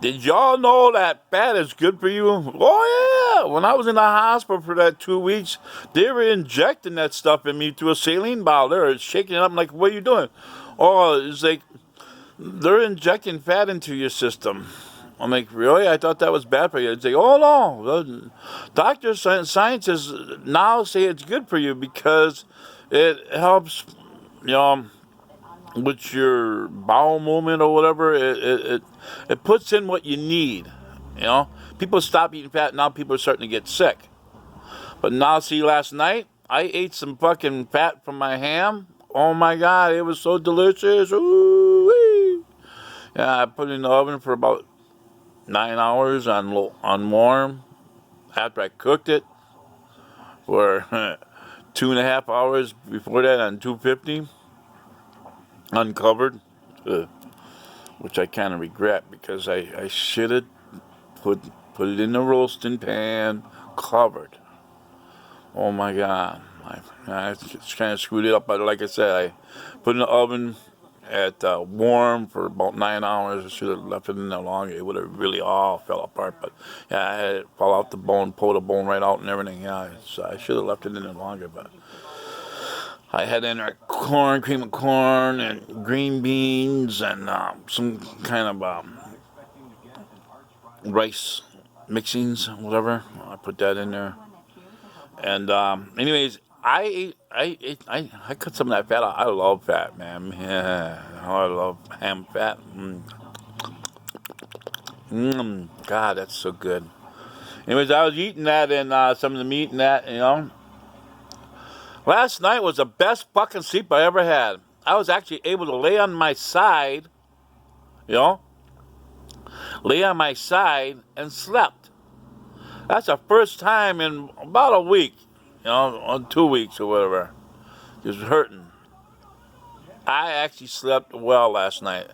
Did y'all know that fat is good for you? Oh, yeah. When I was in the hospital for that 2 weeks, they were injecting that stuff in me through a saline bottle. They were shaking it up. I'm like, what are you doing? Oh, it's like, they're injecting fat into your system. I'm like, really? I thought that was bad for you. It's like, oh, no. The doctors and scientists now say it's good for you because it helps, you know, with your bowel movement or whatever, it puts in what you need. You know, people stop eating fat. Now people are starting to get sick. But now, see, last night I ate some fucking fat from my ham. Oh my god, it was so delicious. Ooh-wee. Yeah, I put it in the oven for about 9 hours on warm. After I cooked it for 2.5 hours before that on 250 uncovered. Which I kind of regret because I should have put it in the roasting pan, covered. Oh my god, I just kind of screwed it up. But like I said, I put it in the oven at warm for about 9 hours. I should have left it in there longer. It would have really all fell apart. But yeah, I had it fall out the bone, pull the bone right out and everything. Yeah, so I should have left it in there longer. But I had in there corn, cream of corn, and green beans, and some kind of rice mixings, whatever. I put that in there. And anyways, I cut some of that fat out. I love fat, man. Yeah, I love ham fat. God, that's so good. Anyways, I was eating that and some of the meat and that, you know. Last night was the best fucking sleep I ever had. I was actually able to lay on my side, you know, lay on my side and slept. That's the first time in about a week, you know, or 2 weeks or whatever. Just hurting. I actually slept well last night.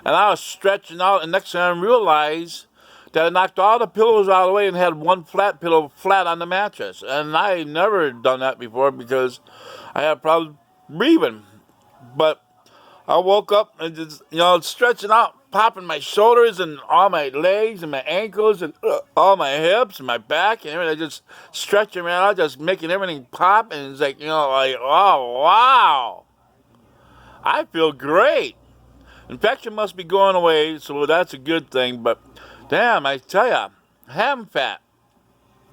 And I was stretching out, and next thing I realized that I knocked all the pillows out of the way and had one flat pillow flat on the mattress. And I never done that before because I had problems breathing. But I woke up and just, you know, stretching out, popping my shoulders and all my legs and my ankles and all my hips and my back and everything. Just stretching around, just making everything pop. And it's like, you know, like, oh, wow. I feel great. Infection must be going away, so that's a good thing. But damn, I tell ya, ham fat,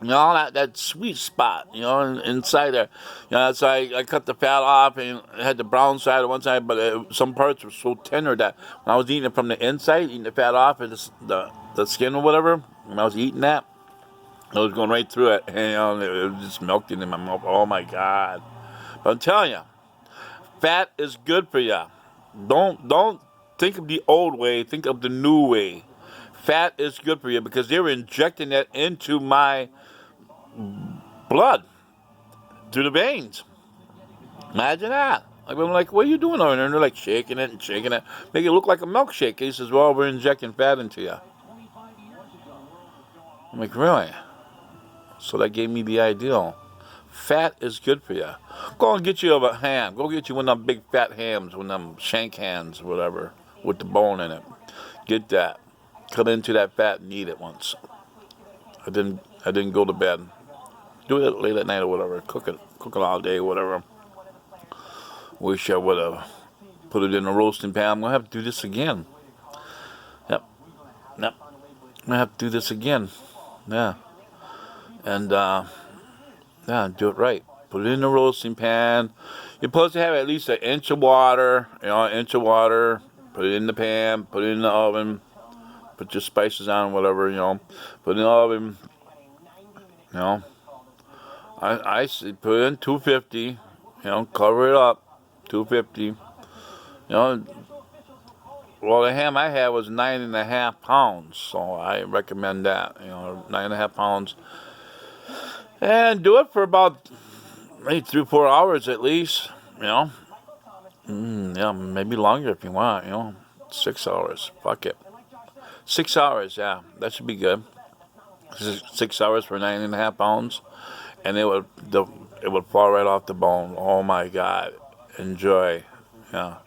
you know, that sweet spot, you know, inside there. You know, so I cut the fat off and it had the brown side on one side, but some parts were so tender that when I was eating it from the inside, eating the fat off and the skin or whatever, when I was eating that, it was going right through it, and you know, it was just melting in my mouth. Oh my God! But I'm telling you, fat is good for you. Don't think of the old way. Think of the new way. Fat is good for you because they were injecting that into my blood through the veins. Imagine that. I'm like, what are you doing over there? And they're like shaking it and shaking it, make it look like a milkshake. He says, well, we're injecting fat into you. I'm like, really? So that gave me the ideal. Fat is good for you. Go and get you a ham. Go get you one of them big fat hams, one of them shank hams, whatever, with the bone in it. Get that. Cut into that fat and eat it once. I didn't go to bed. Do it late at night or whatever. Cook it all day, whatever. Wish I would have put it in a roasting pan. I'm gonna have to do this again. Yep. I'm gonna have to do this again. Yeah. And yeah, do it right. Put it in the roasting pan. You're supposed to have at least an inch of water. You know, an inch of water. Put it in the pan. Put it in the oven. Put your spices on, whatever, you know. Put it in the oven. You know. I put it in 250. You know, cover it up. 250. You know. Well, the ham I had was 9.5 pounds, so I recommend that. You know, 9.5 pounds. And do it for about maybe 3-4 hours at least, you know. Yeah, maybe longer if you want, you know. 6 hours, fuck it. 6 hours, yeah, that should be good. 6 hours for 9.5 pounds, and it would fall right off the bone. Oh my God, enjoy, yeah.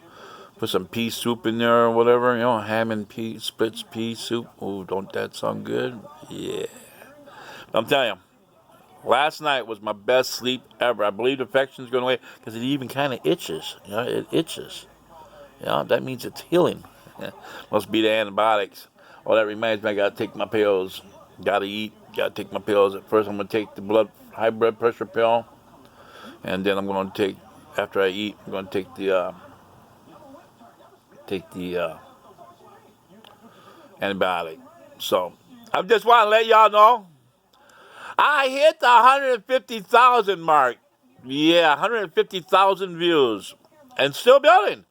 Put some pea soup in there or whatever, ham and pea, splits pea soup. Oh, don't that sound good? Yeah. I'm telling you, last night was my best sleep ever. I believe the infection's going away because it even kind of itches. It itches. That means it's healing. Must be the antibiotics. Oh, that reminds me, I got to take my pills. Got to eat. Got to take my pills. At first, I'm going to take the high blood pressure pill. And then I'm going to take, after I eat, I'm going to take the antibiotic. So, I just want to let y'all know, I hit the 150,000 mark. Yeah, 150,000 views. And still building.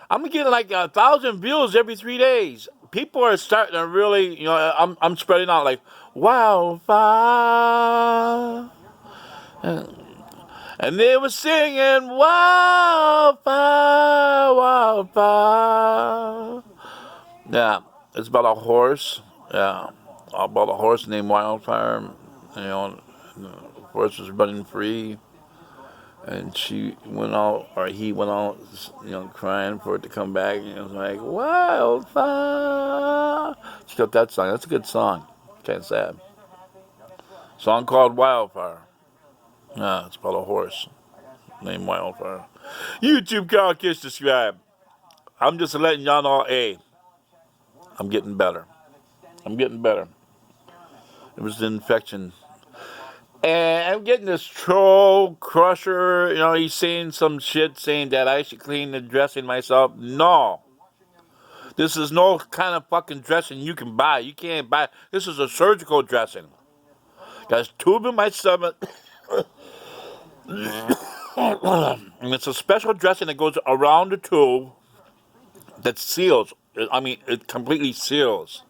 I'm getting like 1,000 views every 3 days. People are starting to really, I'm spreading out like wildfire. And they were singing wildfire, wildfire. Yeah, it's about a horse. Yeah, about a horse named Wildfire. The horse was running free. And she went out, or he went out, crying for it to come back. And it was like, wildfire. She got that song. That's a good song. Kind of sad. Song called Wildfire. Yeah, it's about a horse named Wildfire. YouTube, Carl Kish, subscribe. I'm just letting y'all know, hey, I'm getting better. I'm getting better. It was the infection. And I'm getting this troll crusher, he's saying some shit saying that I should clean the dressing myself. No. This is no kind of fucking dressing you can buy. You can't buy. This is a surgical dressing. Got a tube in my stomach. And it's a special dressing that goes around the tube that seals. It completely seals.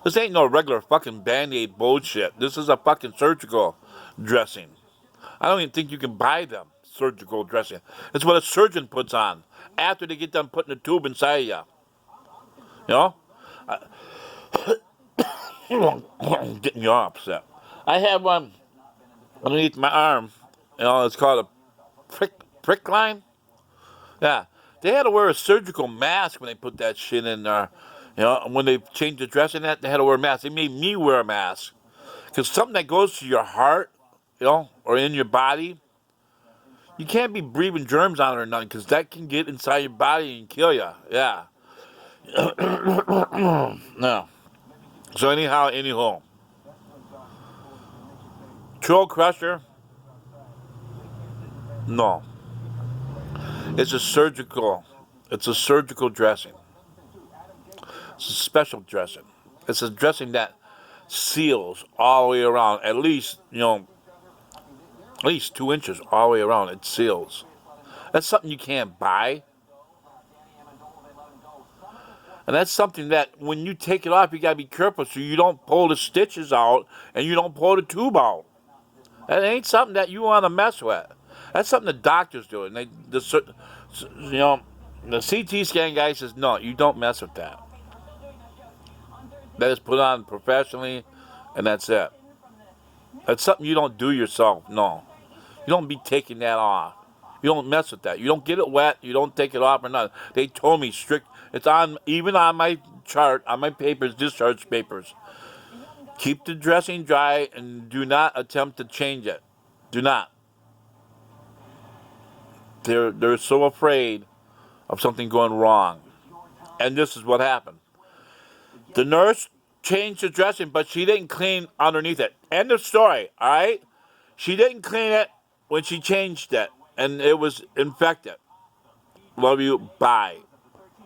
This ain't no regular fucking Band-Aid bullshit. This is a fucking surgical dressing. I don't even think you can buy them, surgical dressing. It's what a surgeon puts on after they get done putting the tube inside of you. Getting you all upset. I have one underneath my arm. It's called a prick line. Yeah. They had to wear a surgical mask when they put that shit in there. When they changed the dressing, they had to wear a mask. They made me wear a mask. Because something that goes to your heart, or in your body, you can't be breathing germs on it or nothing, because that can get inside your body and kill you. Yeah. No. So anyhow. Troll crusher? No. It's a surgical dressing. It's a special dressing. It's a dressing that seals all the way around. At least 2 inches all the way around. It seals. That's something you can't buy. And that's something that when you take it off, you gotta be careful so you don't pull the stitches out and you don't pull the tube out. That ain't something that you want to mess with. That's something the doctors do. And the CT scan guy says, no, you don't mess with that. That is put on professionally, and that's it. That's something you don't do yourself. No. You don't be taking that off. You don't mess with that. You don't get it wet. You don't take it off or nothing. They told me strict. It's even on my chart, on my papers, discharge papers. Keep the dressing dry and do not attempt to change it. Do not. They're so afraid of something going wrong. And this is what happened. The nurse changed the dressing, but she didn't clean underneath it. End of story, all right? She didn't clean it when she changed it, and it was infected. Love you. Bye.